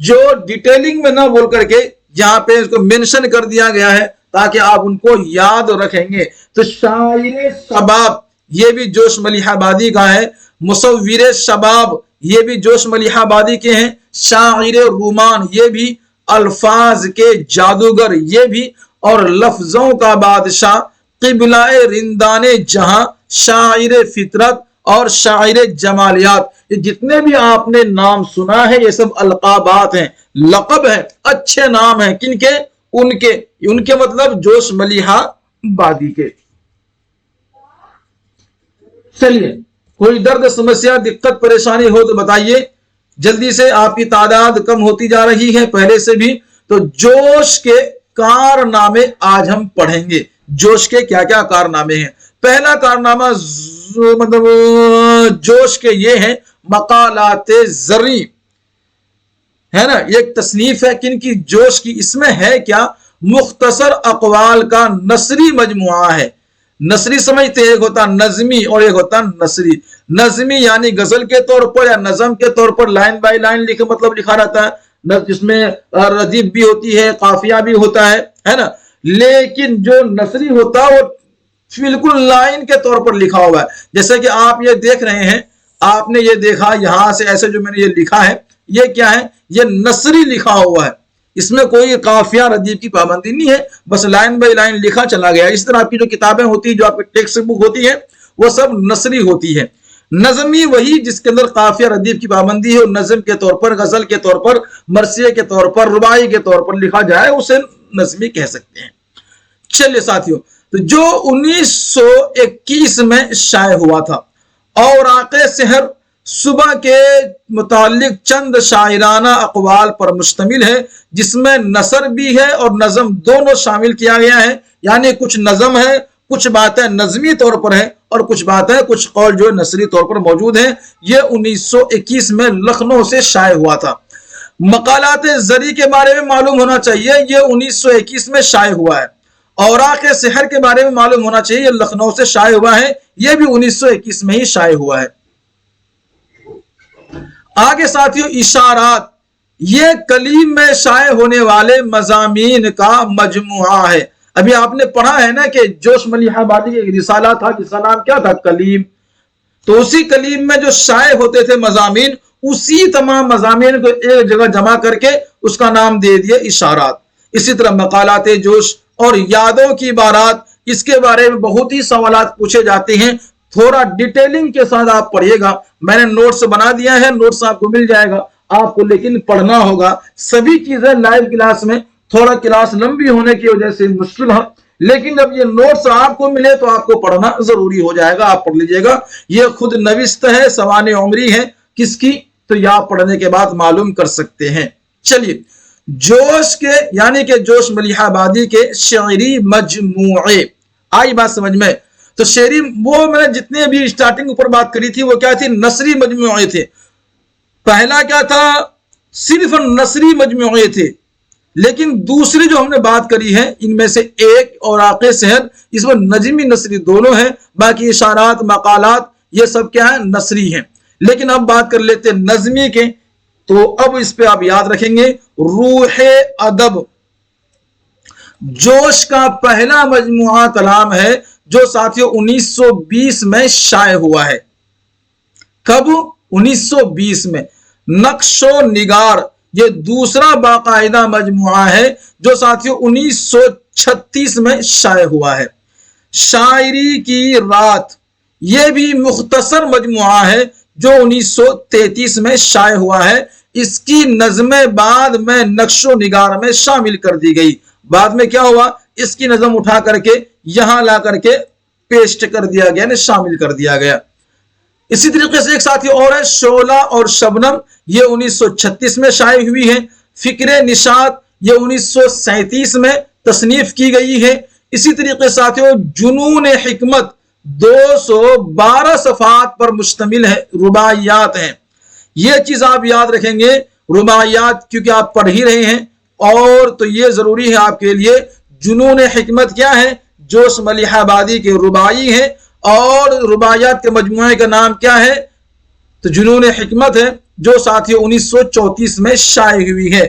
जो डिटेलिंग में ना बोल करके यहां पे इसको मेंशन कर दिया गया है, ताकि आप उनको याद रखेंगे। तो शायरे शबाब, ये भी जोश मलिहाबादी का है। मुसव्विरे शबाब, ये भी जोश मलिहाबादी के हैं। शायरे रूमान, ये भी। अल्फाज के जादूगर, ये भी। और लफ्जों का बादशाह, قبلہ رندان جہاں، شاعر فطرت اور شاعر جمالیات، یہ جتنے بھی آپ نے نام سنا ہے یہ سب القابات ہیں، لقب ہیں، اچھے نام ہیں۔ کن کے؟ ان کے مطلب جوش ملیحہ بادی کے۔ چلیے، کوئی درد سمسیا دقت پریشانی ہو تو بتائیے جلدی سے، آپ کی تعداد کم ہوتی جا رہی ہے پہلے سے بھی۔ تو جوش کے کارنامے آج ہم پڑھیں گے، جوش کے کیا کیا کارنامے ہیں۔ پہلا کارنامہ مطلب جوش کے یہ ہے مقالات زرعی، ہے نا، یہ ایک تصنیف ہے کن کی؟ جوش کی۔ اس میں ہے کیا؟ مختصر اقوال کا نثری مجموعہ ہے۔ نثری سمجھتے ہیں، ایک ہوتا نظمی اور ایک ہوتا نثری۔ نظمی یعنی غزل کے طور پر یا نظم کے طور پر لائن بائی لائن مطلب لکھا رہتا ہے، جس میں ردیف بھی ہوتی ہے، قافیہ بھی ہوتا ہے نا۔ لیکن جو نثری ہوتا ہے وہ بالکل لائن کے طور پر لکھا ہوا ہے، جیسے کہ آپ یہ دیکھ رہے ہیں، آپ نے یہ دیکھا یہاں سے ایسے جو میں نے یہ لکھا ہے، یہ کیا ہے؟ یہ نثری لکھا ہوا ہے، اس میں کوئی قافیہ ردیف کی پابندی نہیں ہے، بس لائن بائی لائن لکھا چلا گیا۔ اس طرح آپ کی جو کتابیں ہوتی ہیں، جو آپ کی ٹیکسٹ بک ہوتی ہے، وہ سب نثری ہوتی ہے۔ نظمی وہی جس کے اندر قافیہ ردیف کی پابندی ہے، اور نظم کے طور پر، غزل کے طور پر، مرثیے کے طور پر، رباعی کے طور پر لکھا جائے اسے نظمی کہہ سکتے ہیں۔ چلیے ساتھیوں، تو جو 1921 میں شائع ہوا تھا، اوراق سحر صبح کے متعلق چند شاعرانہ اقوال پر مشتمل ہے، جس میں نثر بھی ہے اور نظم دونوں شامل کیا گیا ہے، یعنی کچھ نظم ہے، کچھ باتیں نظمی طور پر ہیں، اور کچھ باتیں، کچھ قول جو نثری طور پر موجود ہیں۔ یہ 1921 میں لکھنؤ سے شائع ہوا تھا۔ مقالات زرعی کے بارے میں معلوم ہونا چاہیے، یہ 1921 میں شائع ہوا ہے۔ اوراق سحر کے بارے میں معلوم ہونا چاہیے، یہ لکھنؤ سے شائع ہوا ہے، یہ بھی 1921 میں ہی شائع ہوا ہے۔ آگے ساتھیوں، اشارات، یہ کلیم میں شائع ہونے والے مضامین کا مجموعہ ہے۔ ابھی آپ نے پڑھا ہے نا کہ جوش ملیحہ بادی کا ایک رسالہ تھا جس کا نام کیا تھا؟ کلیم۔ تو اسی کلیم میں جو شائع ہوتے تھے مضامین، اسی تمام مضامین کو ایک جگہ جمع کر کے اس کا نام دے دیا اشارات۔ اسی طرح مقالات جوش اور یادوں کی عبارات، اس کے بارے میں بہت ہی سوالات پوچھے جاتے ہیں، تھوڑا ڈیٹیلنگ کے ساتھ آپ پڑھیے گا۔ میں نے نوٹس بنا دیا ہے، نوٹس آپ کو مل جائے گا، آپ کو لیکن پڑھنا ہوگا سبھی چیزیں لائیو کلاس میں۔ تھوڑا کلاس لمبی ہونے کی وجہ سے مشکل ہے، لیکن جب یہ نوٹس آپ کو ملے تو آپ کو پڑھنا ضروری ہو جائے گا، آپ پڑھ لیجئے گا۔ یہ خود نوشت ہے، سوانح عمری ہے، کس کی؟ تو یہ آپ پڑھنے کے بعد معلوم کر سکتے ہیں۔ چلیے، جوش کے یعنی کہ جوش ملیحہ بادی کے شعری مجموعے، آئی بات سمجھ میں؟ تو شعری، وہ میں نے جتنے بھی سٹارٹنگ اوپر بات کری تھی وہ کیا تھی؟ نثری مجموعے تھے۔ پہلا کیا تھا؟ صرف نثری مجموعے تھے، لیکن دوسری جو ہم نے بات کری ہے ان میں سے ایک اوراق سحر، اس میں نظمی نثری دونوں ہیں، باقی اشارات، مقالات یہ سب کیا ہے؟ نثری ہیں۔ لیکن اب بات کر لیتے نظمی کے، تو اب اس پہ آپ یاد رکھیں گے روح ادب جوش کا پہلا مجموعہ کلام ہے، جو ساتھیوں 1920 میں شائع ہوا ہے۔ کب؟ 1920 میں۔ نقش و نگار، یہ دوسرا باقاعدہ مجموعہ ہے جو ساتھیوں 1936 میں شائع ہوا ہے۔ شاعری کی رات، یہ بھی مختصر مجموعہ ہے جو 1933 میں شائع ہوا ہے۔ اس کی نظمیں بعد میں نقش و نگار میں شامل کر دی گئی۔ بعد میں کیا ہوا؟ اس کی نظم اٹھا کر کے یہاں لا کر کے پیسٹ کر دیا گیا، یعنی شامل کر دیا گیا۔ اسی طریقے سے ایک ساتھی اور ہے شعلہ اور شبنم، یہ 1936 میں شائع ہوئی ہے۔ فکر نشاط، یہ 1937 میں تصنیف کی گئی ہے۔ اسی طریقے سے ساتھیوں جنون حکمت 212 صفحات پر مشتمل ہے، رباعیات ہیں۔ یہ چیز آپ یاد رکھیں گے، رباعیات کیونکہ آپ پڑھ ہی رہے ہیں، اور تو یہ ضروری ہے آپ کے لیے۔ جنون حکمت کیا ہے؟ جوش ملیحہ بادی کے رباعی ہیں، اور رباعیات کے مجموعے کا نام کیا ہے؟ تو جنون حکمت ہے، جو ساتھیوں 1934 میں شائع ہوئی ہے۔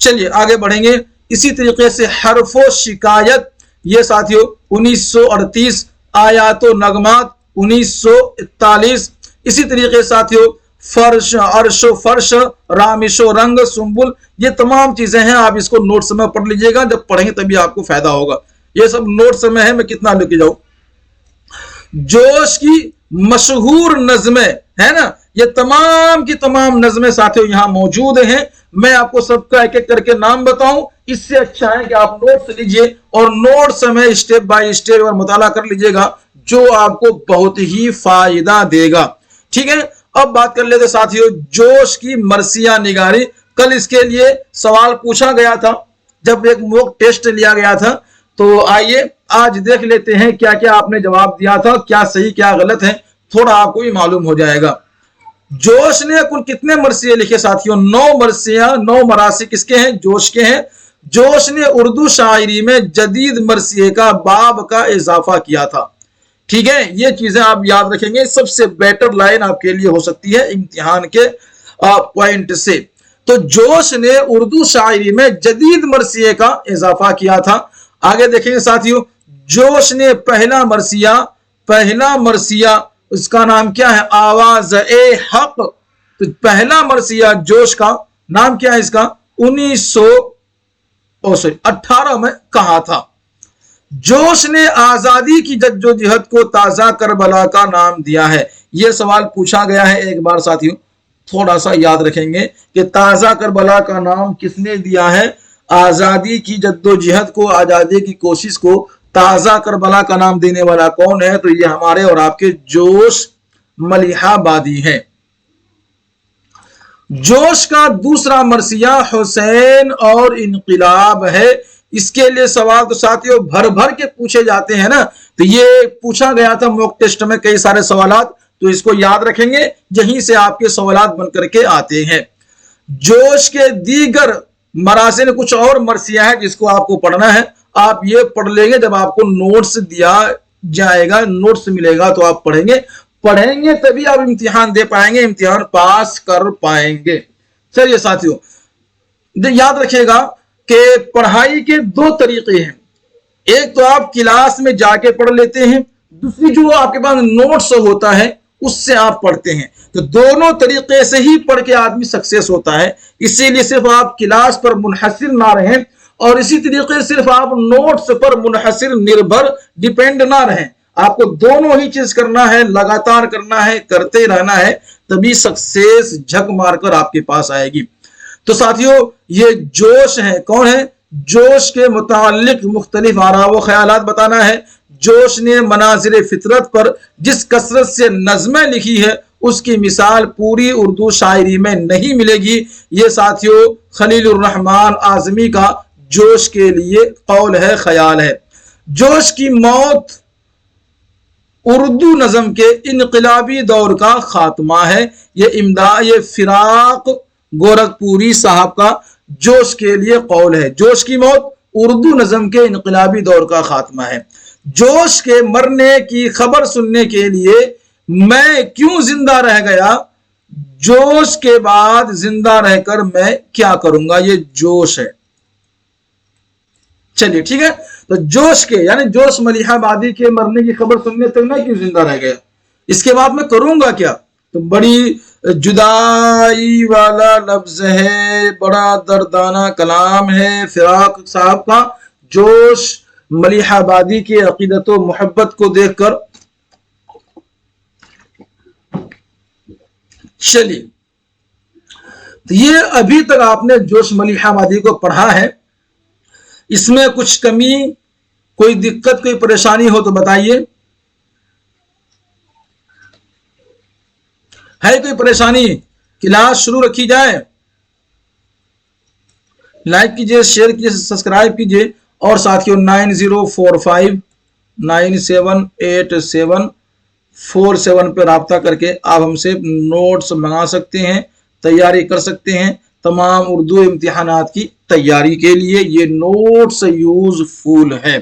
چلیے آگے بڑھیں گے۔ اسی طریقے سے حرف و شکایت، یہ ساتھیوں 1938، آیات و نغمات 1941۔ اسی طریقے ساتھیوں فرش، عرش و فرش، رامش و رنگ، سنبل، یہ تمام چیزیں ہیں، آپ اس کو نوٹس میں پڑھ لیجئے گا، جب پڑھیں گے تبھی آپ کو فائدہ ہوگا۔ ये सब नोट्स में है, मैं कितना लेके जाऊं। जोश की मशहूर नज़में है ना, ये तमाम की तमाम नज़में साथियों यहां मौजूद हैं। मैं आपको सबका एक एक करके नाम बताऊं, इससे अच्छा है कि आप नोट्स लीजिए और नोट्स में स्टेप बाय स्टेप और मुताला कर लीजिएगा, जो आपको बहुत ही फायदा देगा। ठीक है, अब बात कर लेते साथियों जोश की मरसिया निगारी। कल इसके लिए सवाल पूछा गया था जब एक मॉक टेस्ट लिया गया था, तो आइए आज देख लेते हैं क्या क्या आपने जवाब दिया था, क्या सही क्या गलत है, थोड़ा आपको भी मालूम हो जाएगा। जोश ने कुल कितने मरसिए लिखे साथियों? 9 मरसिया, 9 मरासी किसके हैं? जोश के हैं। जोश ने उर्दू शायरी में जदीद मरसिए का बाब का इजाफा किया था। ठीक है, ये चीजें आप याद रखेंगे, सबसे बेटर लाइन आपके लिए हो सकती है इम्तिहान के पॉइंट से। तो जोश ने उर्दू शायरी में जदीद मरसिए का इजाफा किया था। आगे देखेंगे साथियों, जोश ने पहला मरसिया उसका नाम क्या है? आवाज ए हक। तो पहला मरसिया जोश का नाम क्या है? इसका 1918 में कहा था। जोश ने आजादी की जद्दोजहद को ताजा करबला का नाम दिया है। यह सवाल पूछा गया है एक बार साथियों, थोड़ा सा याद रखेंगे कि ताजा करबला का नाम किसने दिया है? आजादी की जद्दोजहद को, आजादी की कोशिश को ताजा करबला का नाम देने वाला कौन है? तो ये हमारे और आपके जोश मलिहाबादी है। जोश का दूसरा मरसिया हुसैन और इनकलाब है। इसके लिए सवाल तो साथियों भर भर के पूछे जाते हैं ना, तो ये पूछा गया था मॉक टेस्ट में कई सारे सवालात, तो इसको याद रखेंगे, यहीं से आपके सवालात बन करके आते हैं। जोश के दीगर मरासिल कुछ और मरसिया है जिसको आपको पढ़ना है, आप ये पढ़ लेंगे जब आपको नोट्स दिया जाएगा, नोट्स मिलेगा तो आप पढ़ेंगे तभी आप इम्तिहान दे पाएंगे, इम्तिहान पास कर पाएंगे। चलिए साथियों याद रखिएगा कि पढ़ाई के 2 तरीके हैं। एक तो आप क्लास में जाके पढ़ लेते हैं, दूसरी जो आपके पास नोट्स होता है उससे आप पढ़ते हैं। तो दोनों तरीके से ही पढ़ के आदमी सक्सेस होता है। इसीलिए सिर्फ आप क्लास पर मुनहसिर ना रहें और इसी तरीके से सिर्फ आप नोट्स पर मुनहसिर निर्भर डिपेंड ना रहें। आपको दोनों ही चीज करना है, लगातार करना है, करते रहना है, तभी सक्सेस झक मारकर आपके पास आएगी। तो साथियों ये जोश है, कौन है? जोश के मुताल्लिक मुख्तलिफ आरा व ख्यालात बताना है। जोश ने मनाजिर फितरत पर जिस कसरत से नज़में लिखी है उसकी मिसाल पूरी उर्दू शायरी में नहीं मिलेगी। ये साथियों खलीलुर रहमान आज़मी का जोश के लिए कौल है, ख्याल है। जोश की मौत उर्दू नज़म के इनकलाबी दौर का खात्मा है। ये फिराक गोरखपुरी साहब का जोश के लिए कौल है। जोश की मौत उर्दू नज़म के इनकलाबी दौर का खात्मा है। जोश के मरने की खबर सुनने के लिए मैं क्यों जिंदा रह गया, जोश के बाद जिंदा रहकर मैं क्या करूंगा, ये जोश है। चलिए ठीक है, तो जोश के यानी जोश मलिहाबादी के मरने की खबर सुनने तक मैं क्यों जिंदा रह गया, इसके बाद मैं करूंगा क्या। तो बड़ी जुदाई वाला लफ्ज है, बड़ा दर्दाना कलाम है फिराक साहब का। जोश मलिहाबादी के अकीदत व मोहब्बत को देखकर। चलिए, तो ये अभी तक आपने जोश मलिहाबादी को पढ़ा है, इसमें कुछ कमी, कोई दिक्कत, कोई परेशानी हो तो बताइए। है कोई परेशानी? क्लास शुरू रखी जाए? लाइक कीजिए, शेयर कीजिए, सब्सक्राइब कीजिए और साथियों 9045978747 पर राब्ता करके आप हमसे नोट्स मंगा सकते हैं, तैयारी कर सकते हैं। तमाम उर्दू इम्तिहानात की तैयारी के लिए ये नोट्स यूजफुल है।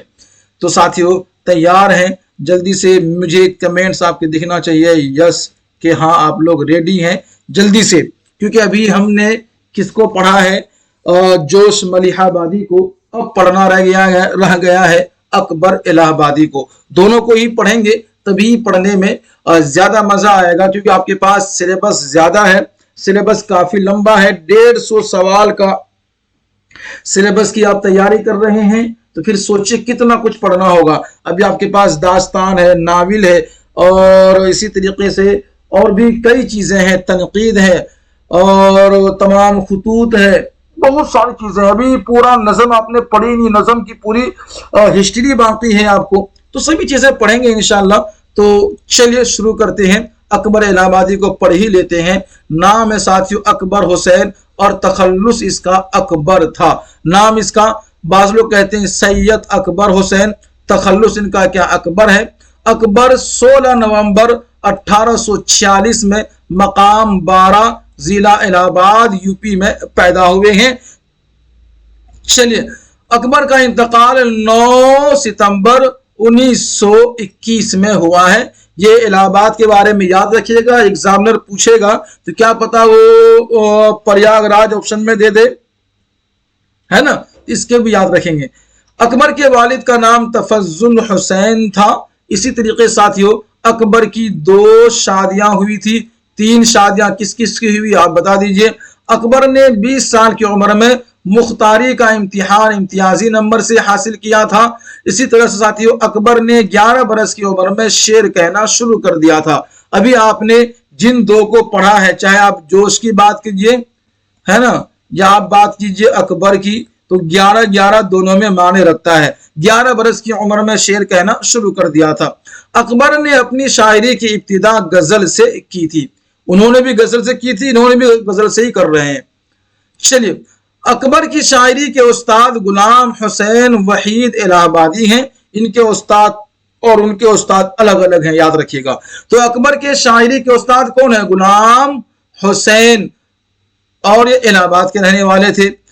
तो साथियों तैयार हैं? जल्दी से मुझे कमेंट्स आपके दिखना चाहिए यस कि हाँ आप लोग रेडी हैं, जल्दी से, क्योंकि अभी हमने किसको पढ़ा है? जोश मलिहाबादी को। अब पढ़ना रह गया है अकबर इलाहाबादी को। दोनों को ही पढ़ेंगे तभी पढ़ने में ज्यादा मजा आएगा, क्योंकि आपके पास सिलेबस ज्यादा है, सिलेबस काफी लंबा है, 150 सवाल का सिलेबस की आप तैयारी कर रहे हैं। तो फिर सोचिए कितना कुछ पढ़ना होगा। अभी आपके पास दास्तान है, नाविल है, और इसी तरीके से और भी कई चीजें हैं, तनकीद है और तमाम खुतूत है, बहुत सारी चीजें। अभी पूरा नज़म आपने पढ़ी नहीं, नज़म की पूरी हिस्ट्री बाकी है आपको, तो सभी चीजें पढ़ेंगे इंशाअल्लाह। तो चलिए शुरू करते हैं। अकबर इलाहाबादी को पढ़ ही लेते हैं। नाम है साथियों अकबर हुसैन और तखल्लुस इसका अकबर था। नाम इसका बाज़ लोग कहते हैं सैयद अकबर हुसैन, तखल्लुस इनका क्या अकबर है। अकबर 16 नवंबर 1846 में मकाम 12 जिला इलाहाबाद यूपी में पैदा हुए हैं। चलिए, अकबर का इंतकाल 9 सितंबर 1921 में हुआ है। ये इलाहाबाद के बारे में याद रखिएगा, एग्जामिनर पूछेगा तो क्या पता वो प्रयागराज ऑप्शन में दे दे, है ना, इसके भी याद रखेंगे। अकबर के वालिद का नाम तफज्जुल हुसैन था। इसी तरीके साथियों अकबर की 2 शादियां हुई थी। 3 शादियां किस किस की हुई आप बता दीजिए। अकबर ने 20 साल की उम्र में मुख्तारी का इम्तिहान इम्तियाजी नंबर से हासिल किया था। इसी तरह से साथियों अकबर ने 11 बरस की उम्र में शेर कहना शुरू कर दिया था। अभी आपने जिन 2 को पढ़ा है, चाहे आप जोश की बात कीजिए, है ना, या आप बात कीजिए अकबर की, तो 11-11 दोनों में माने रखता है। 11 बरस की उम्र में शेर कहना शुरू कर दिया था। अकबर ने अपनी शायरी की इब्तिदा गजल से की थी। उन्होंने भी गजल से की थी, इन्होंने भी गजल से ही कर रहे हैं। चलिए, अकबर की शायरी के उस्ताद गुलाम हुसैन वहीद इलाहाबादी हैं। इनके उस्ताद और उनके उस्ताद अलग अलग हैं, याद रखिएगा। तो अकबर के शायरी के उस्ताद कौन है? गुलाम हुसैन, और ये इलाहाबाद के रहने वाले थे।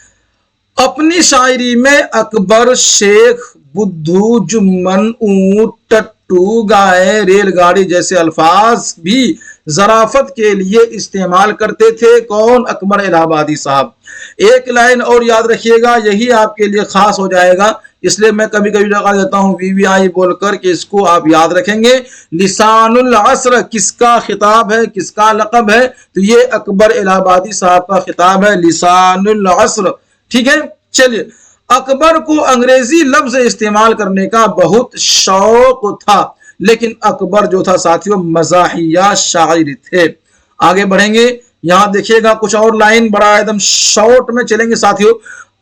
अपनी शायरी में अकबर शेख, बुद्धू, जुम्मन, ऊंट, टट्टू, गाय, रेलगाड़ी जैसे अल्फाज भी जराफत के लिए इस्तेमाल करते थे। कौन? अकबर इलाहाबादी साहब। एक लाइन और याद रखिएगा, यही आपके लिए खास हो जाएगा, इसलिए मैं कभी कभी लगा देता हूं VVI बोलकर कि इसको आप याद रखेंगे। लिसानुल असर किसका खिताब है, किसका लक़ब है? तो ये अकबर इलाहाबादी साहब का खिताब है, लिसानुल असर। ठीक है, चलिए। अकबर को अंग्रेजी लफ्ज इस्तेमाल करने का बहुत शौक था, लेकिन अकबर जो था साथियों मज़ाहिया शायर थे। आगे बढ़ेंगे, यहां देखिएगा कुछ और लाइन बड़ा एकदम शॉर्ट में चलेंगे साथियों।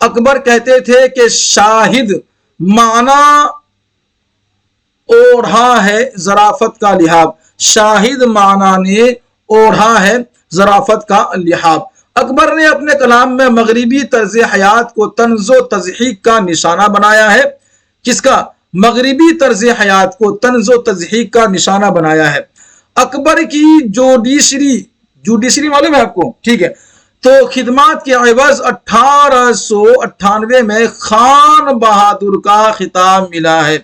अकबर कहते थे कि शाहिद माना ओढ़ा है जराफत का लिहाज। शाहिद माना ने ओढ़ा है जराफत का लिहाज। अकबर ने अपने कलाम में मगरिबी तर्ज हयात को तंज़ो तज़हीक का निशाना बनाया है। किसका? मगरिबी तर्ज हयात को तंज़ो तज़हीक का निशाना बनाया है। अकबर की जुडिशरी मालूम है आपको? ठीक है, तो खिदमात के एवज 1898 में खान बहादुर का खिताब मिला है।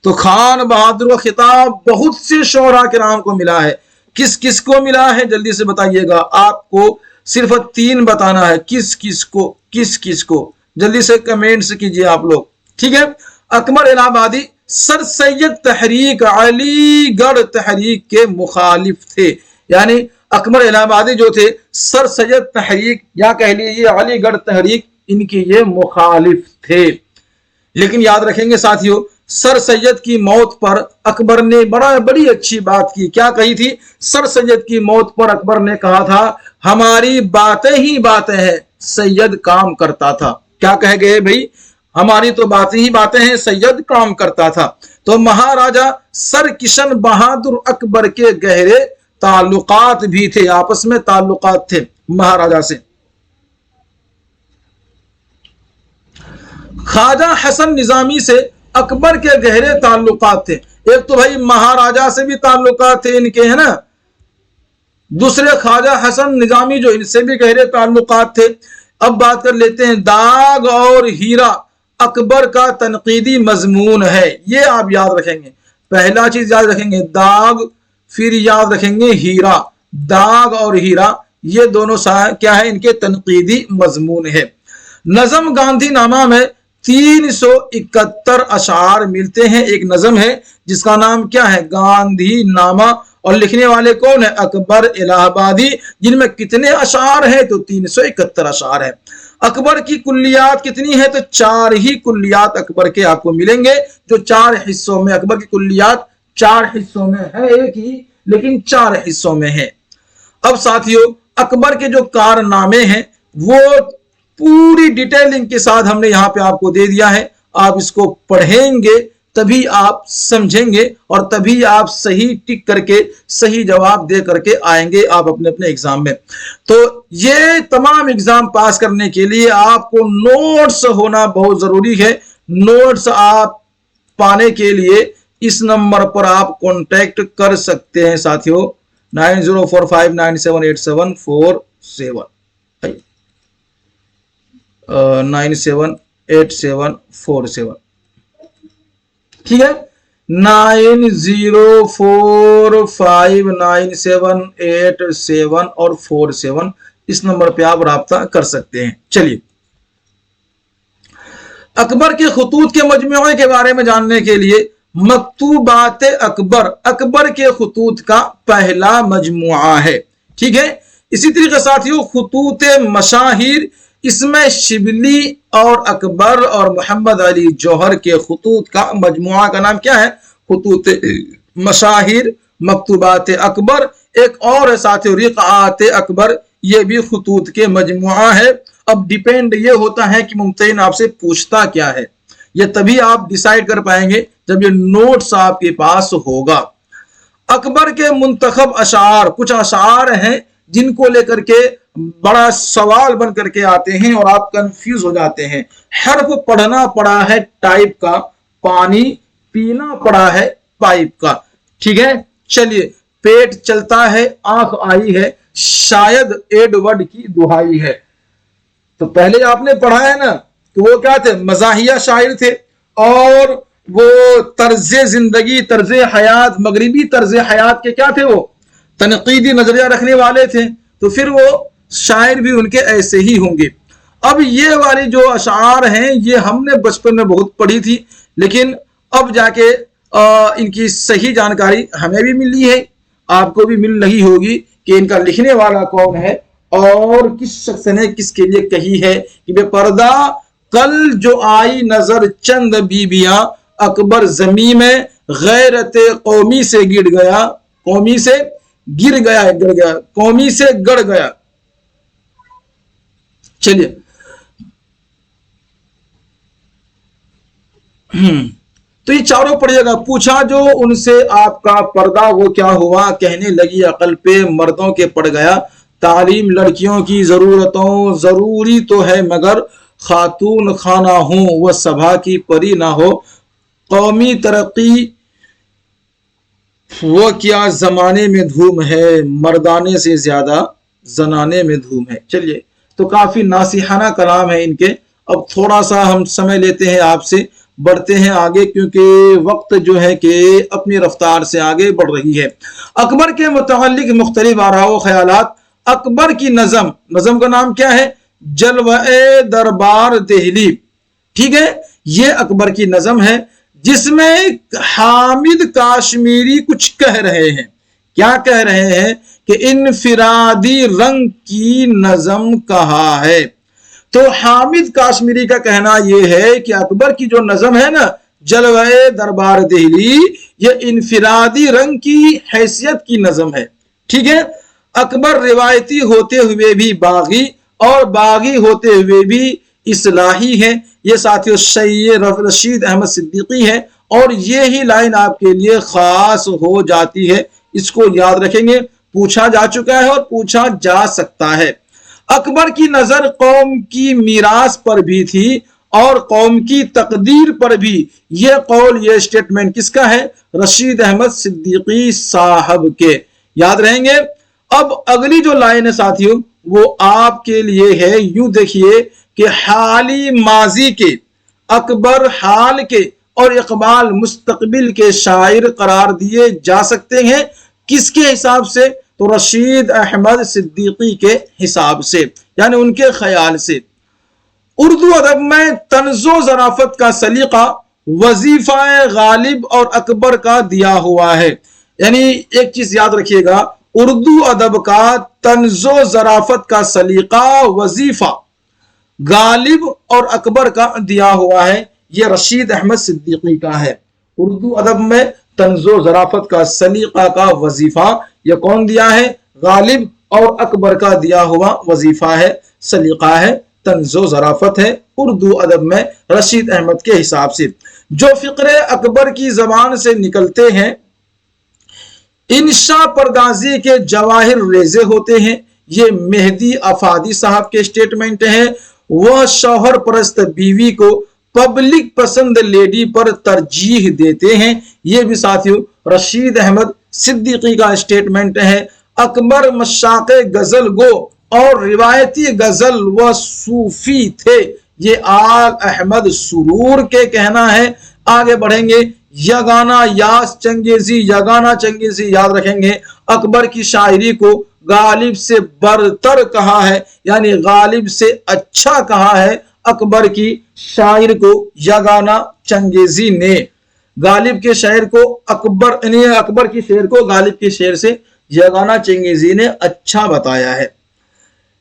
तो खान बहादुर का खिताब बहुत से शोरा किराम को मिला है। किस किस को मिला है जल्दी से बताइएगा, आपको सिर्फ 3 बताना है। किस किस को जल्दी से कमेंट्स कीजिए आप लोग, ठीक है। अकबर इलाहाबादी सर सैयद तहरीक अलीगढ़ तहरीक के मुखालिफ थे। यानी अकबर इलाहाबादी जो थे सर सैयद तहरीक या कह लीजिए अलीगढ़ तहरीक, इनके ये मुखालिफ थे। लेकिन याद रखेंगे साथियों, सर सैयद की मौत पर अकबर ने बड़ी अच्छी बात की। क्या कही थी? सर सैयद की मौत पर अकबर ने कहा था, हमारी बातें ही बातें हैं, सैयद काम करता था। क्या कह गए भाई? हमारी तो बातें ही बातें हैं, सैयद काम करता था। तो महाराजा सर किशन बहादुर अकबर के गहरे ताल्लुकात भी थे, आपस में ताल्लुकात थे महाराजा से। ख्वाजा हसन निजामी से अकबर के गहरे ताल्लुकात थे। एक तो भाई महाराजा से भी ताल्लुकात थे इनके, है ना, दूसरे ख्वाजा हसन निजामी जो इनसे भी गहरे ताल्लुकात थे। अब बात कर लेते हैं दाग और हीरा अकबर का तनकीदी मजमून है। ये आप याद रखेंगे, पहला चीज याद रखेंगे दाग, फिर याद रखेंगे हीरा। दाग और हीरा ये दोनों क्या है? इनके तनकीदी मजमून है। नजम गांधी नामा में 371 अशार मिलते हैं। एक नजम है जिसका नाम क्या है? गांधी नामा, اور لکھنے والے کون ہیں؟ اکبر الہ آبادی، جن میں کتنے اشعار ہیں؟ تو 371 اشعار ہیں۔ اکبر کی کلیات کتنی ہیں؟ تو 4 ہی کلیات اکبر کے آپ کو ملیں گے، جو 4 حصوں میں، اکبر کی کلیات 4 حصوں میں ہے، ایک ہی لیکن 4 حصوں میں ہے۔ اب ساتھیو اکبر کے جو کارنامے ہیں وہ پوری ڈیٹیلنگ کے ساتھ ہم نے یہاں پہ آپ کو دے دیا ہے، آپ اس کو پڑھیں گے تبھی آپ سمجھیں گے اور تبھی آپ صحیح ٹک کر کے صحیح جواب دے کر کے آئیں گے آپ اپنے اپنے ایگزام میں۔ تو یہ تمام ایگزام پاس کرنے کے لیے آپ کو نوٹس ہونا بہت ضروری ہے۔ نوٹس آپ پانے کے لیے اس نمبر پر آپ کانٹیکٹ کر سکتے ہیں ساتھیو، 9045978747 978747 ٹھیک ہے، 90459787 اور 47 اس نمبر پہ آپ رابطہ کر سکتے ہیں۔ چلیے اکبر کے خطوط کے مجموعے کے بارے میں جاننے کے لیے مکتوبات اکبر، اکبر کے خطوط کا پہلا مجموعہ ہے، ٹھیک ہے۔ اسی طریقے ساتھیوں خطوط مشاہیر، اس میں شبلی اور اکبر اور محمد علی جوہر کے خطوط کا مجموعہ کا نام کیا ہے؟ خطوط مشاہیر، مکتوبات اکبر۔ ایک اور ہے ساتھیوں رقعات اکبر، یہ بھی خطوط کے مجموعہ ہے۔ اب ڈیپینڈ یہ ہوتا ہے کہ ممتحن آپ سے پوچھتا کیا ہے، یہ تبھی آپ ڈیسائیڈ کر پائیں گے جب یہ نوٹس آپ کے پاس ہوگا۔ اکبر کے منتخب اشعار، کچھ اشعار ہیں جن کو لے کر کے بڑا سوال بن کر کے آتے ہیں اور آپ کنفیوز ہو جاتے ہیں۔ حرف پڑھنا پڑا ہے ٹائپ کا، پانی پینا پڑا ہے پائپ کا، ٹھیک ہے۔ چلیے پیٹ چلتا ہے آنکھ آئی ہے، شاید ایڈورڈ کی دہائی ہے۔ تو پہلے آپ نے پڑھا ہے نا کہ وہ کیا تھے؟ مزاحیہ شاعر تھے، اور وہ طرز زندگی، طرز حیات، مغربی طرز حیات کے کیا تھے؟ وہ تنقیدی نظریہ رکھنے والے تھے، تو پھر وہ شاعر بھی ان کے ایسے ہی ہوں گے۔ اب یہ والی جو اشعار ہیں یہ ہم نے بچپن میں بہت پڑھی تھی، لیکن اب جا کے ان کی صحیح جانکاری ہمیں بھی ملی ہے، آپ کو بھی مل رہی ہوگی کہ ان کا لکھنے والا کون ہے اور کس شخص نے کس کے لیے کہی ہے کہ بے پردہ کل جو آئی نظر چند بیبیاں، اکبر زمین میں غیرت قومی سے گر گیا، قومی سے گر گیا، قومی سے گڑ گیا۔ چلیے تو یہ چاروں پڑھیے گا۔ پوچھا جو ان سے آپ کا پردہ وہ کیا ہوا، کہنے لگی عقل پہ مردوں کے پڑ گیا، تعلیم لڑکیوں کی ضرورتوں ضروری تو ہے مگر خاتون خانہ ہوں وہ سبھا کی پری نہ ہو، قومی ترقی وہ کیا زمانے میں دھوم ہے، مردانے سے زیادہ زنانے میں دھوم ہے۔ چلیے تو کافی ناصحانہ کلام ہے ان کے۔ اب تھوڑا سا ہم سمے لیتے ہیں آپ سے، بڑھتے ہیں آگے کیونکہ وقت جو ہے کہ اپنی رفتار سے آگے بڑھ رہی ہے۔ اکبر کے متعلق مختلف آراء و خیالات۔ اکبر کی نظم کا نام کیا ہے؟ جلوہ دربار دہلی، ٹھیک ہے۔ یہ اکبر کی نظم ہے جس میں حامد کاشمیری کچھ کہہ رہے ہیں۔ کیا کہہ رہے ہیں؟ کہ انفرادی رنگ کی نظم کہا ہے۔ تو حامد کاشمیری کا کہنا یہ ہے کہ اکبر کی جو نظم ہے نا جلوہ دربار دہلی، یہ انفرادی رنگ کی حیثیت کی نظم ہے، ٹھیک ہے۔ اکبر روایتی ہوتے ہوئے بھی باغی اور باغی ہوتے ہوئے بھی اصلاحی ہے۔ یہ ساتھیو شیخ رشید احمد صدیقی ہے، اور یہی لائن آپ کے لیے خاص ہو جاتی ہے، اس کو یاد رکھیں گے، پوچھا جا چکا ہے اور پوچھا جا سکتا ہے۔ اکبر کی نظر قوم کی میراث پر بھی تھی اور قوم کی تقدیر پر بھی۔ یہ قول، یہ سٹیٹمنٹ کس کا ہے؟ رشید احمد صدیقی صاحب کے، یاد رہیں گے۔ اب اگلی جو لائن ہے ساتھیوں وہ آپ کے لیے ہے، یوں دیکھیے کہ حالی ماضی کے اکبر حال کے اور اقبال مستقبل کے شاعر قرار دیے جا سکتے ہیں، کس کے حساب سے؟ تو رشید احمد صدیقی کے حساب سے، یعنی ان کے خیال سے۔ اردو ادب میں طنز و ظرافت کا سلیقہ وظیفہ غالب اور اکبر کا دیا ہوا ہے۔ यानी एक चीज याद रखिएगा, उर्दू अदब का तंज़ो ज़राफ़त का सलीका वजीफा गालिब और अकबर का दिया हुआ है, ये रशीद अहमद सिद्दीकी का है। उर्दू अदब में तंज़ो ज़राफ़त का सलीका का वजीफा ये कौन दिया है? गालिब और अकबर का दिया हुआ वजीफा है, सलीका है, तंज़ो ज़राफ़त है उर्दू अदब में रशीद अहमद के हिसाब से। जो फ़िक्रे अकबर की ज़बान से निकलते हैं इंशा परदाजी के जवाहिर रेजे होते हैं। ये मेहदी अफादी साहब के स्टेटमेंट हैं। वह शौहर परस्त बीवी को पब्लिक पसंद लेडी पर तरजीह देते हैं। ये भी साथियों रशीद अहमद सिद्दीकी का स्टेटमेंट है। अकबर मशाक़े गजल गो और रिवायती गजल व सूफी थे, ये आल अहमद सुरूर के कहना है। आगे बढ़ेंगे, यगाना यास चंगेजी, यगाना चंगेजी याद रखेंगे, अकबर की शायरी को गालिब से बरतर कहा है, यानी गालिब से अच्छा कहा है अकबर की शायर को यगाना चंगेजी ने। गालिब के शायर को अकबर की शेर को गालिब के शेर से यगाना चंगेजी ने अच्छा बताया है।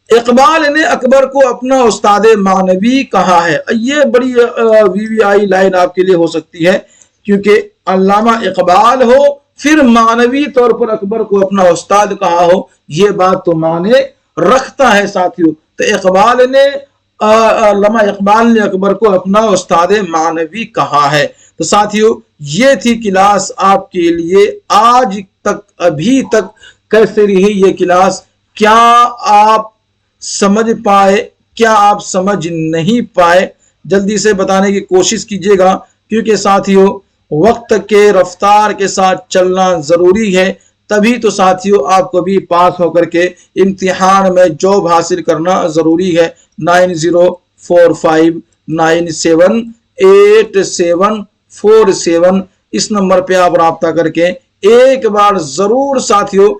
इकबाल ने अकबर को अपना उस्ताद मानवी कहा है। ये बड़ी वीवीआई लाइन आपके लिए हो सकती है, क्योंकि अल्लामा इकबाल हो फिर मानवी तौर पर अकबर को अपना उस्ताद कहा हो, ये बात तो माने रखता है साथियों। तो अल्लामा इकबाल ने अकबर को अपना उस्ताद मानवी कहा है। तो साथियों ये थी क्लास आपके लिए आज तक। अभी तक कैसे रही ये क्लास? क्या आप समझ पाए, क्या आप समझ नहीं पाए? जल्दी से बताने की कोशिश कीजिएगा, क्योंकि साथियों वक्त के रफ्तार के साथ चलना जरूरी है, तभी तो साथियों आपको भी पास होकर के इम्तिहान में जॉब हासिल करना जरूरी है। 9045978747 इस नंबर पे आप राब्ता करके एक बार जरूर साथियों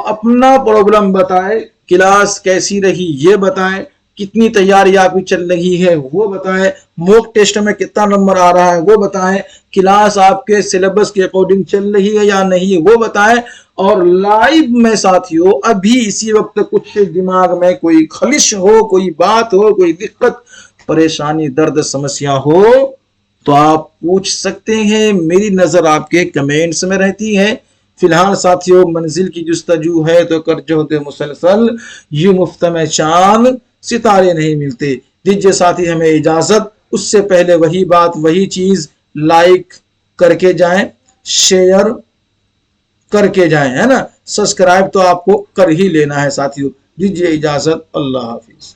अपना प्रॉब्लम बताएं, क्लास कैसी रही ये बताएं, कितनी तैयारी आपकी चल रही है वो बताएं, मॉक टेस्ट में कितना नंबर आ रहा है वो बताएं, क्लास आपके सिलेबस के अकॉर्डिंग चल रही है या नहीं वो बताएं। और लाइव में साथियों अभी इसी वक्त कुछ दिमाग में कोई खलिश हो, कोई बात हो, कोई दिक्कत परेशानी दर्द समस्या हो तो आप पूछ सकते हैं, मेरी नजर आपके कमेंट्स में रहती है। फिलहाल साथियों मंजिल की जुस्तजू है तो कर जो होते मुसलसल, यूं मुफ्त में चांद सितारे नहीं मिलते। दीजिए साथी हमें इजाजत, उससे पहले वही बात वही चीज, लाइक करके जाएं, शेयर करके जाएं, है ना, सब्सक्राइब तो आपको कर ही लेना है साथियों। दीजिए इजाजत, अल्लाह हाफिज।